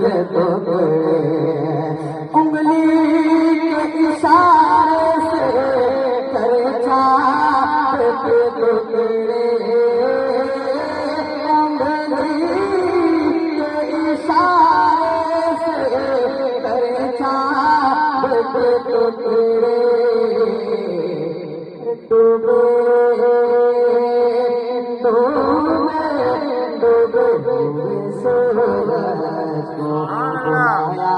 टुकड़े टुकड़े उंगली के इशारे से करे चाँद के टुकड़े उंगली के इशारे से करे चाँद के टुकड़े डूबे डूबे डूबे सूरज को बुलाया